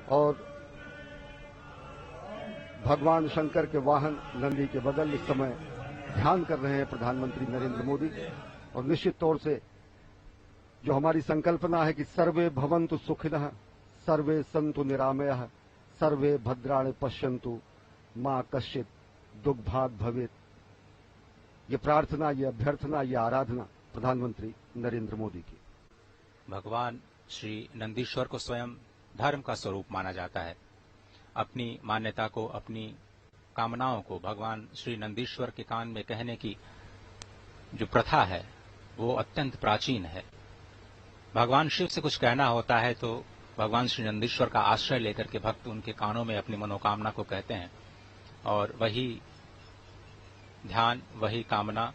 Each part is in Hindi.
और भगवान शंकर के वाहन नंदी के बगल इस समय ध्यान कर रहे हैं प्रधानमंत्री नरेंद्र मोदी। और निश्चित तौर से जो हमारी संकल्पना है कि सर्वे भवन्तु सुखिनः, सर्वे सन्तु निरामयः, सर्वे भद्राणि पश्यन्तु, मां कश्चित् दुर्भाग् भवेत्, ये प्रार्थना, ये अभ्यर्थना, ये आराधना प्रधानमंत्री नरेंद्र मोदी की। भगवान श्री नंदीश्वर को स्वयं धर्म का स्वरूप माना जाता है। अपनी मान्यता को, अपनी कामनाओं को भगवान श्री नंदीश्वर के कान में कहने की जो प्रथा है वो अत्यंत प्राचीन है। भगवान शिव से कुछ कहना होता है तो भगवान श्री नंदीश्वर का आश्रय लेकर के भक्त उनके कानों में अपनी मनोकामना को कहते हैं और वही ध्यान, वही कामना,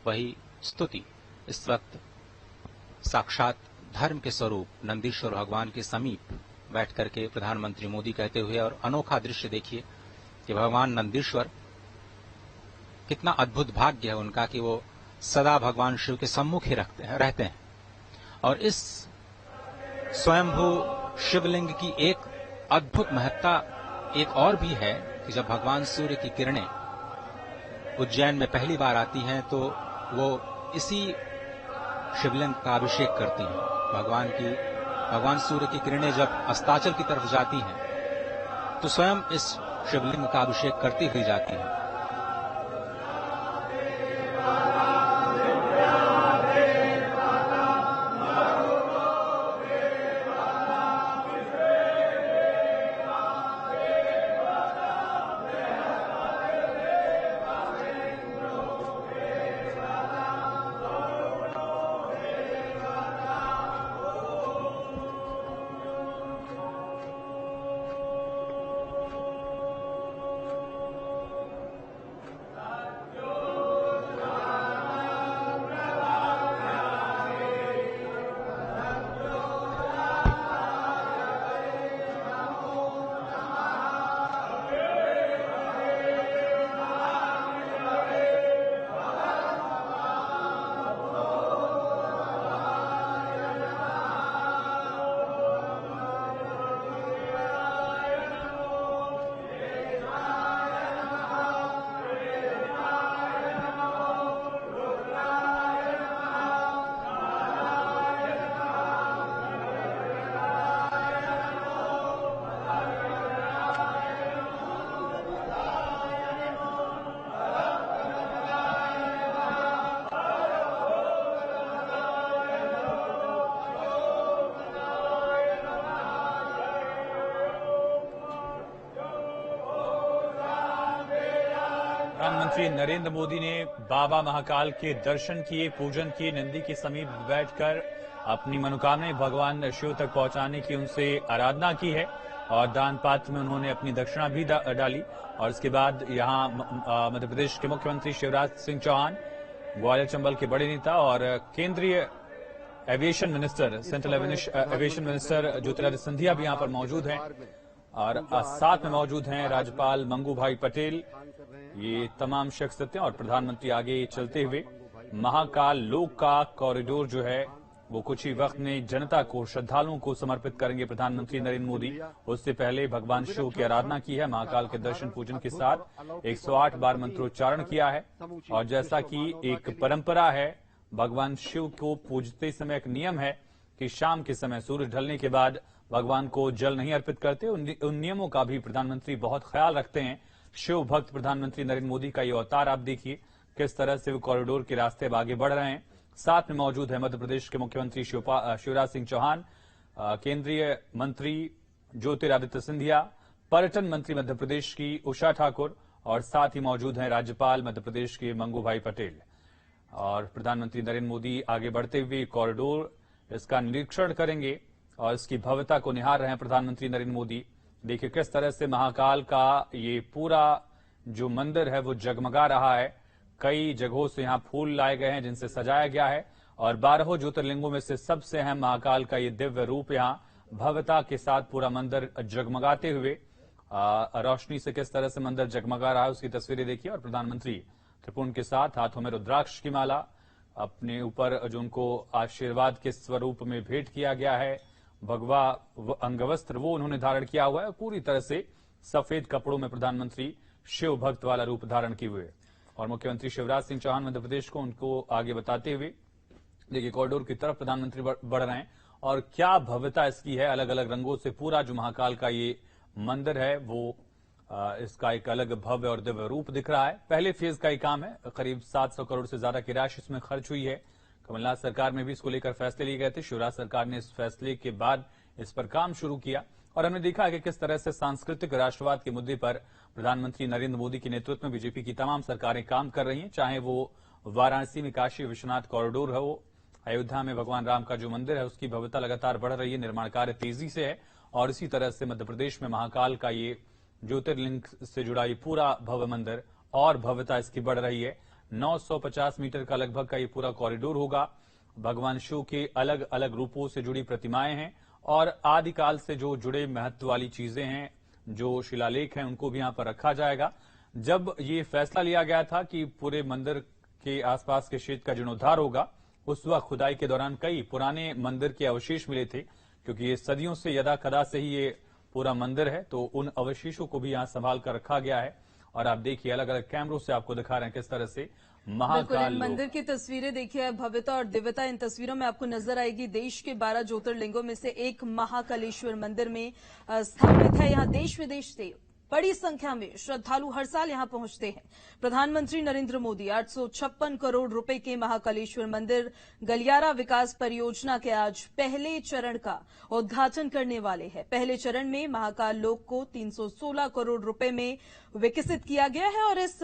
वही स्तुति इस वक्त साक्षात धर्म के स्वरूप नंदीश्वर भगवान के समीप बैठ करके प्रधानमंत्री मोदी कहते हुए। और अनोखा दृश्य देखिए कि भगवान नंदीश्वर, कितना अद्भुत भाग्य है उनका कि वो सदा भगवान शिव के सम्मुख ही रहते हैं। और इस स्वयंभू शिवलिंग की एक अद्भुत महत्ता एक और भी है कि जब भगवान सूर्य की किरणें उज्जैन में पहली बार आती हैं तो वो इसी शिवलिंग का अभिषेक करती हैं। भगवान सूर्य की किरणें जब अस्ताचल की तरफ जाती हैं तो स्वयं इस शिवलिंग का अभिषेक करती हुई जाती हैं। प्रधानमंत्री नरेंद्र मोदी ने बाबा महाकाल के दर्शन किए, पूजन किए, नंदी के समीप बैठकर अपनी मनोकामनाएं भगवान शिव तक पहुंचाने की उनसे आराधना की है और दान पात्र में उन्होंने अपनी दक्षिणा भी डाली। और इसके बाद यहां मध्य प्रदेश के मुख्यमंत्री शिवराज सिंह चौहान, ग्वालियर चंबल के बड़े नेता और केंद्रीय aviation minister, central aviation minister Jyotiraditya Scindia भी यहां पर मौजूद हैं और साथ में मौजूद हैं राज्यपाल मंगू भाई पटेल। ये तमाम शख्सियतें और प्रधानमंत्री आगे चलते हुए महाकाल लोक का कॉरिडोर जो है वो कुछ ही वक्त में जनता को, श्रद्धालुओं को समर्पित करेंगे प्रधानमंत्री नरेंद्र मोदी। उससे पहले भगवान शिव की आराधना की है, महाकाल के दर्शन पूजन के साथ 108 बार मंत्रोच्चारण किया है। और जैसा कि एक परंपरा है, भगवान शिव को पूजते समय एक नियम है कि शाम के समय सूरज ढलने के बाद भगवान को जल नहीं अर्पित करते। उन नियमों का भी प्रधानमंत्री बहुत ख्याल रखते हैं। शिव भक्त प्रधानमंत्री नरेंद्र मोदी का ये अवतार आप देखिए किस तरह से वो कॉरिडोर के रास्ते अब आगे बढ़ रहे हैं। साथ में मौजूद है मध्य प्रदेश के मुख्यमंत्री शिवराज सिंह चौहान, केंद्रीय मंत्री ज्योतिरादित्य सिंधिया, पर्यटन मंत्री मध्य प्रदेश की उषा ठाकुर और साथ ही मौजूद हैं राज्यपाल मध्य प्रदेश के मंगू भाई पटेल। और प्रधानमंत्री नरेंद्र मोदी आगे बढ़ते हुए कॉरिडोर इसका निरीक्षण करेंगे और इसकी भव्यता को निहार रहे हैं प्रधानमंत्री नरेंद्र मोदी। देखिए किस तरह से महाकाल का ये पूरा जो मंदिर है वो जगमगा रहा है। कई जगहों से यहाँ फूल लाए गए हैं जिनसे सजाया गया है और 12 ज्योतिर्लिंगों में से सबसे अहम महाकाल का ये दिव्य रूप यहाँ भव्यता के साथ पूरा मंदिर जगमगाते हुए, रोशनी से किस तरह से मंदिर जगमगा रहा है उसकी तस्वीरें देखिए। और प्रधानमंत्री त्रिपुंड के साथ हाथों में रुद्राक्ष की माला अपने ऊपर जो उनको आशीर्वाद के स्वरूप में भेंट किया गया है भगवा अंगवस्त्र वो उन्होंने धारण किया हुआ है। पूरी तरह से सफेद कपड़ों में प्रधानमंत्री शिव भक्त वाला रूप धारण किए हुए और मुख्यमंत्री शिवराज सिंह चौहान मध्य प्रदेश को उनको आगे बताते हुए देखिए कॉरिडोर की तरफ प्रधानमंत्री बढ़ रहे हैं और क्या भव्यता इसकी है। अलग अलग रंगों से पूरा जो महाकाल का ये मंदिर है वो इसका एक अलग भव्य और दिव्य रूप दिख रहा है। पहले फेज का ये काम है, करीब 700 करोड़ से ज्यादा की राशि इसमें खर्च हुई है। कमलनाथ सरकार में भी इसको लेकर फैसले लिए गए थे। शिवराज सरकार ने इस फैसले के बाद इस पर काम शुरू किया और हमने देखा कि किस तरह से सांस्कृतिक राष्ट्रवाद के मुद्दे पर प्रधानमंत्री नरेंद्र मोदी के नेतृत्व में बीजेपी की तमाम सरकारें काम कर रही हैं, चाहे वो वाराणसी में काशी विश्वनाथ कॉरिडोर हो, अयोध्या में भगवान राम का जो मंदिर है उसकी भव्यता लगातार बढ़ रही है, निर्माण कार्य तेजी से है और इसी तरह से मध्य प्रदेश में महाकाल का ये ज्योतिर्लिंग से जुड़ा ये पूरा भव्य मंदिर और भव्यता इसकी बढ़ रही है। 950 मीटर का लगभग का ये पूरा कॉरिडोर होगा। भगवान शिव के अलग अलग रूपों से जुड़ी प्रतिमाएं हैं और आदिकाल से जो जुड़े महत्व वाली चीजें हैं, जो शिलालेख हैं, उनको भी यहां पर रखा जाएगा। जब ये फैसला लिया गया था कि पूरे मंदिर के आसपास के क्षेत्र का जीर्णोद्धार होगा, उस वक्त खुदाई के दौरान कई पुराने मंदिर के अवशेष मिले थे, क्योंकि ये सदियों से यदा कदा से ही ये पूरा मंदिर है, तो उन अवशेषों को भी यहां संभाल कर रखा गया है। और आप देखिए अलग अलग कैमरों से आपको दिखा रहे हैं किस तरह से महाकाल मंदिर की तस्वीरें देखिए, भव्यता और दिव्यता इन तस्वीरों में आपको नजर आएगी। देश के 12 ज्योतिर्लिंगों में से एक महाकालेश्वर मंदिर में स्थापित है। यहाँ देश विदेश से बड़ी संख्या में श्रद्धालु हर साल यहां पहुंचते हैं। प्रधानमंत्री नरेंद्र मोदी 856 करोड़ रुपए के महाकालेश्वर मंदिर गलियारा विकास परियोजना के आज पहले चरण का उद्घाटन करने वाले हैं। पहले चरण में महाकाल लोक को 316 करोड़ रुपए में विकसित किया गया है और इस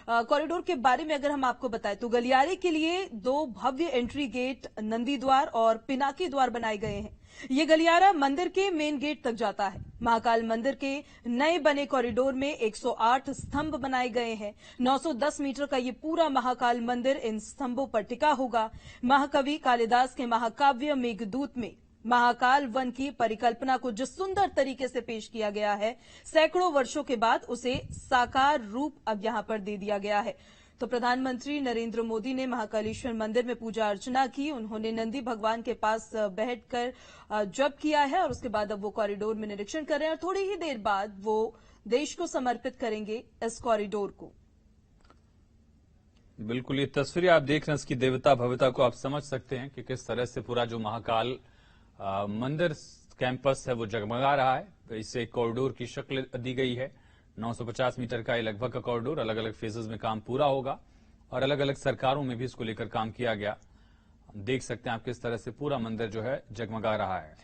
कॉरिडोर के बारे में अगर हम आपको बताएं तो गलियारे के लिए 2 भव्य एंट्री गेट नंदी द्वार और पिनाकी द्वार बनाए गए हैं। ये गलियारा मंदिर के मेन गेट तक जाता है। महाकाल मंदिर के नए बने कॉरिडोर में 108 स्तंभ बनाए गए हैं। 910 मीटर का ये पूरा महाकाल मंदिर इन स्तंभों पर टिका होगा। महाकवि कालिदास के महाकाव्य मेघदूत में महाकाल वन की परिकल्पना को जिस सुंदर तरीके से पेश किया गया है, सैकड़ों वर्षों के बाद उसे साकार रूप अब यहां पर दे दिया गया है। तो प्रधानमंत्री नरेंद्र मोदी ने महाकालेश्वर मंदिर में पूजा अर्चना की। उन्होंने नंदी भगवान के पास बैठकर जप किया है और उसके बाद अब वो कॉरिडोर में निरीक्षण कर रहे हैं और थोड़ी ही देर बाद वो देश को समर्पित करेंगे इस कॉरिडोर को। बिल्कुल, ये तस्वीरें आप देख रहे हैं, इसकी देवता भव्यता को आप समझ सकते हैं कि किस तरह से पूरा जो महाकाल मंदिर कैंपस है वो जगमगा रहा है। तो इससे कॉरिडोर की शक्ल दी गई है। 950 मीटर का ये लगभग का कॉरिडोर, अलग अलग फेजेस में काम पूरा होगा और अलग अलग सरकारों में भी इसको लेकर काम किया गया। देख सकते हैं आप किस तरह से पूरा मंदिर जो है जगमगा रहा है।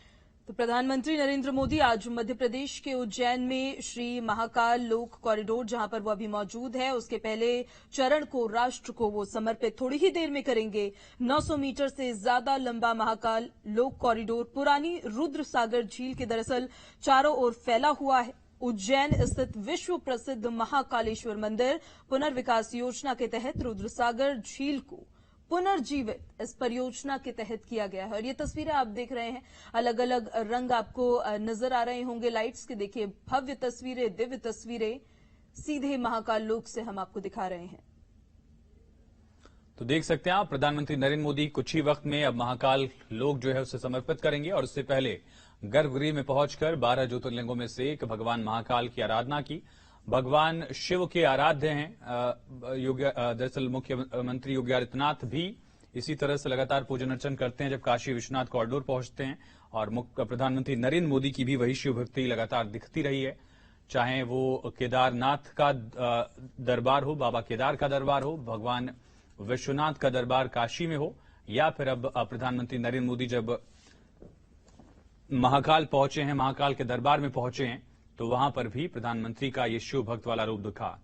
तो प्रधानमंत्री नरेंद्र मोदी आज मध्य प्रदेश के उज्जैन में श्री महाकाल लोक कॉरिडोर, जहां पर वो अभी मौजूद है, उसके पहले चरण को राष्ट्र को वो समर्पित थोड़ी ही देर में करेंगे। 900 मीटर से ज्यादा लंबा महाकाल लोक कॉरिडोर पुरानी रुद्र सागर झील के दरअसल चारों ओर फैला हुआ है। उज्जैन स्थित विश्व प्रसिद्ध महाकालेश्वर मंदिर पुनर्विकास योजना के तहत रुद्रसागर झील को पुनर्जीवित इस परियोजना के तहत किया गया है और ये तस्वीरें आप देख रहे हैं, अलग अलग रंग आपको नजर आ रहे होंगे लाइट्स के। देखिए भव्य तस्वीरें, दिव्य तस्वीरें सीधे महाकाल लोक से हम आपको दिखा रहे हैं। तो देख सकते हैं आप, प्रधानमंत्री नरेंद्र मोदी कुछ ही वक्त में अब महाकाल लोक जो है उसे समर्पित करेंगे और उससे पहले गर्भगृह में पहुंचकर 12 ज्योतिर्लिंगों में से एक भगवान महाकाल की आराधना की। भगवान शिव के आराध्य हैं। दरअसल मुख्यमंत्री योगी आदित्यनाथ भी इसी तरह से लगातार पूजन अर्चन करते हैं जब काशी विश्वनाथ कॉरिडोर पहुंचते हैं और प्रधानमंत्री नरेंद्र मोदी की भी वही शिव भक्ति लगातार दिखती रही है। चाहे वो केदारनाथ का दरबार हो, बाबा केदार का दरबार हो, भगवान विश्वनाथ का दरबार काशी में हो, या फिर अब प्रधानमंत्री नरेंद्र मोदी जब महाकाल पहुंचे हैं, महाकाल के दरबार में पहुंचे हैं, तो वहां पर भी प्रधानमंत्री का ये शिव भक्त वाला रूप दिखा।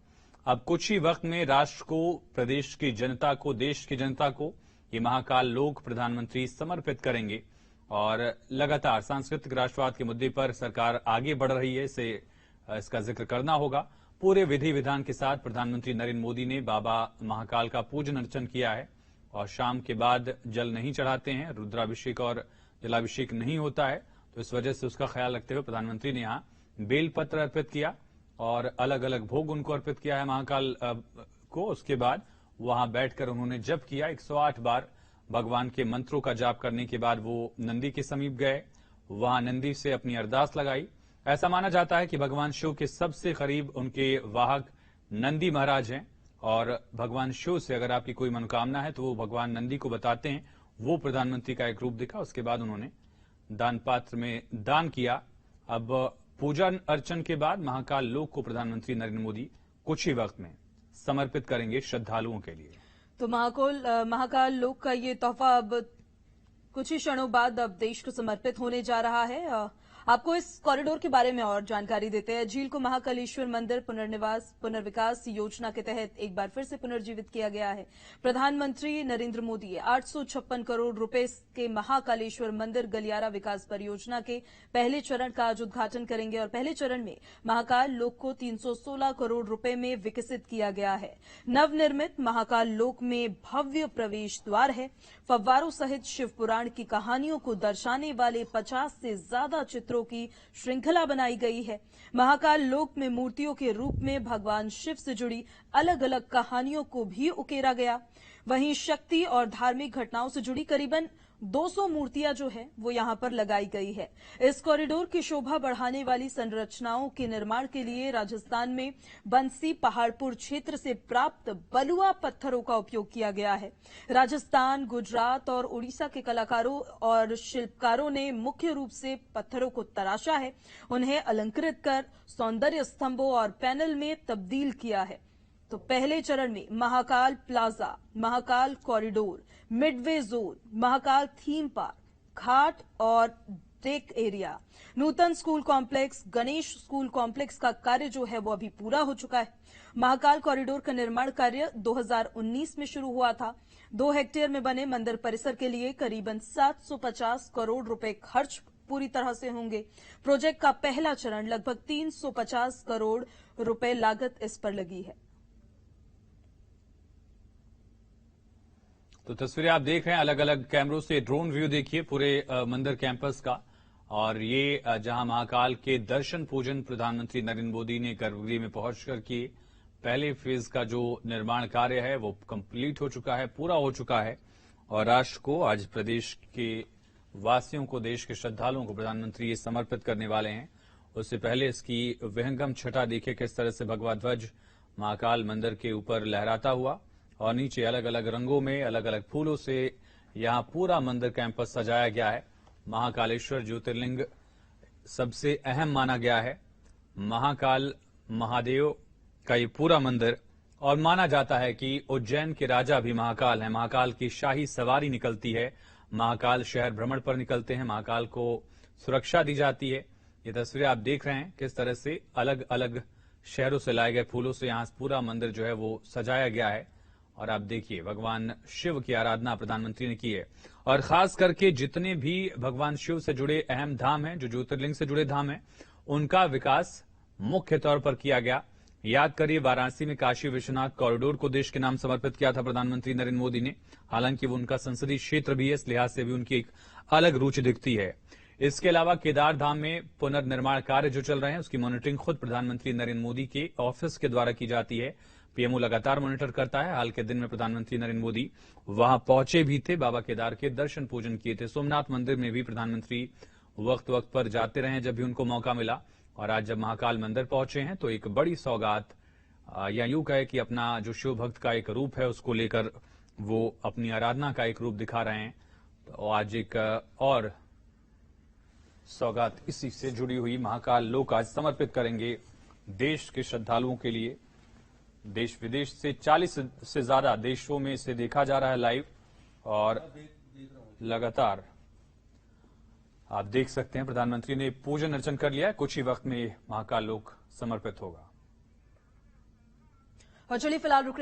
अब कुछ ही वक्त में राष्ट्र को, प्रदेश की जनता को, देश की जनता को ये महाकाल लोक प्रधानमंत्री समर्पित करेंगे और लगातार सांस्कृतिक राष्ट्रवाद के मुद्दे पर सरकार आगे बढ़ रही है, इसका जिक्र करना होगा। पूरे विधि विधान के साथ प्रधानमंत्री नरेंद्र मोदी ने बाबा महाकाल का पूजन अर्चन किया है और शाम के बाद जल नहीं चढ़ाते हैं, रुद्राभिषेक और जलाभिषेक नहीं होता है, तो इस वजह से उसका ख्याल रखते हुए प्रधानमंत्री ने यहां बेलपत्र अर्पित किया और अलग अलग भोग उनको अर्पित किया है महाकाल को। उसके बाद वहां बैठकर उन्होंने जप किया। 108 बार भगवान के मंत्रों का जाप करने के बाद वो नंदी के समीप गए, वहां नंदी से अपनी अरदास लगाई। ऐसा माना जाता है कि भगवान शिव के सबसे करीब उनके वाहक नंदी महाराज हैं और भगवान शिव से अगर आपकी कोई मनोकामना है तो वो भगवान नंदी को बताते हैं। वो प्रधानमंत्री का एक रूप दिखा, उसके बाद उन्होंने दान पात्र में दान किया। अब पूजा अर्चन के बाद महाकाल लोक को प्रधानमंत्री नरेंद्र मोदी कुछ ही वक्त में समर्पित करेंगे श्रद्धालुओं के लिए। तो महाकाल लोक का ये तोहफा अब कुछ ही क्षणों बाद अब देश को समर्पित होने जा रहा है। आपको इस कॉरिडोर के बारे में और जानकारी देते हैं। झील को महाकालेश्वर मंदिर पुनर्विकास योजना के तहत एक बार फिर से पुनर्जीवित किया गया है। प्रधानमंत्री नरेंद्र मोदी 856 करोड़ रुपए के महाकालेश्वर मंदिर गलियारा विकास परियोजना के पहले चरण का आज उद्घाटन करेंगे और पहले चरण में महाकाल लोक को 316 करोड़ रुपए में विकसित किया गया है। नवनिर्मित महाकाल लोक में भव्य प्रवेश द्वार है। फव्वारों सहित शिव पुराण की कहानियों को दर्शाने वाले 50 से ज्यादा चित्रों की श्रृंखला बनाई गई है। महाकाल लोक में मूर्तियों के रूप में भगवान शिव से जुड़ी अलग अलग कहानियों को भी उकेरा गया। वहीं शक्ति और धार्मिक घटनाओं से जुड़ी करीबन 200 मूर्तियां जो है वो यहां पर लगाई गई है। इस कॉरिडोर की शोभा बढ़ाने वाली संरचनाओं के निर्माण के लिए राजस्थान में बंसी पहाड़पुर क्षेत्र से प्राप्त बलुआ पत्थरों का उपयोग किया गया है। राजस्थान, गुजरात और उड़ीसा के कलाकारों और शिल्पकारों ने मुख्य रूप से पत्थरों को तराशा है, उन्हें अलंकृत कर सौंदर्य स्तंभों और पैनल में तब्दील किया है। तो पहले चरण में Mahakal plaza, Mahakal corridor, midway zone, Mahakal theme park, घाट और deck area, Nutan school complex, Ganesh school complex का कार्य जो है वो अभी पूरा हो चुका है। महाकाल कॉरिडोर का निर्माण कार्य 2019 में शुरू हुआ था। 2 हेक्टेयर में बने मंदिर परिसर के लिए करीबन 750 करोड़ रुपए खर्च पूरी तरह से होंगे। प्रोजेक्ट का पहला चरण लगभग 350 करोड़ रुपए लागत इस पर लगी है। तो तस्वीरें आप देख रहे हैं अलग अलग कैमरों से। ड्रोन व्यू देखिए पूरे मंदिर कैंपस का। और ये जहां महाकाल के दर्शन पूजन प्रधानमंत्री नरेंद्र मोदी ने गर्भगृह में पहुंचकर किए। पहले फेज का जो निर्माण कार्य है वो कंप्लीट हो चुका है, पूरा हो चुका है। और राष्ट्र को, आज प्रदेश के वासियों को, देश के श्रद्धालुओं को प्रधानमंत्री ये समर्पित करने वाले हैं। उससे पहले इसकी विहंगम छटा देखिए किस तरह से भगवा ध्वज महाकाल मंदिर के ऊपर लहराता हुआ और नीचे अलग अलग रंगों में अलग अलग फूलों से यहां पूरा मंदिर कैंपस सजाया गया है। महाकालेश्वर ज्योतिर्लिंग सबसे अहम माना गया है। महाकाल महादेव का ये पूरा मंदिर, और माना जाता है कि उज्जैन के राजा भी महाकाल हैं। महाकाल की शाही सवारी निकलती है, महाकाल शहर भ्रमण पर निकलते हैं, महाकाल को सुरक्षा दी जाती है। ये तस्वीरें आप देख रहे हैं किस तरह से अलग अलग शहरों से लाए गए फूलों से यहां पूरा मंदिर जो है वो सजाया गया है। और आप देखिए भगवान शिव की आराधना प्रधानमंत्री ने की है। और खास करके जितने भी भगवान शिव से जुड़े अहम धाम हैं, जो ज्योतिर्लिंग से जुड़े धाम हैं, उनका विकास मुख्य तौर पर किया गया। याद करिए वाराणसी में काशी विश्वनाथ कॉरिडोर को देश के नाम समर्पित किया था प्रधानमंत्री नरेंद्र मोदी ने। हालांकि वो उनका संसदीय क्षेत्र भी है, इस लिहाज से भी उनकी एक अलग रुचि दिखती है। इसके अलावा केदार धाम में पुनर्निर्माण कार्य जो चल रहे हैं उसकी मॉनिटरिंग खुद प्रधानमंत्री नरेंद्र मोदी के ऑफिस के द्वारा की जाती है। पीएमओ लगातार मॉनिटर करता है। हाल के दिन में प्रधानमंत्री नरेंद्र मोदी वहां पहुंचे भी थे, बाबा केदार के दर्शन पूजन किए थे। सोमनाथ मंदिर में भी प्रधानमंत्री वक्त वक्त पर जाते रहे जब भी उनको मौका मिला। और आज जब महाकाल मंदिर पहुंचे हैं तो एक बड़ी सौगात, या यूं कहे कि अपना जो शिव भक्त का एक रूप है उसको लेकर वो अपनी आराधना का एक रूप दिखा रहे हैं। तो आज एक और सौगात इसी से जुड़ी हुई महाकाल लोक आज समर्पित करेंगे देश के श्रद्धालुओं के लिए। देश विदेश से 40 से ज्यादा देशों में इसे देखा जा रहा है लाइव, और लगातार आप देख सकते हैं प्रधानमंत्री ने पूजन अर्चन कर लिया है। कुछ ही वक्त में महाकाल लोक समर्पित होगा। और चलिए फिलहाल रुक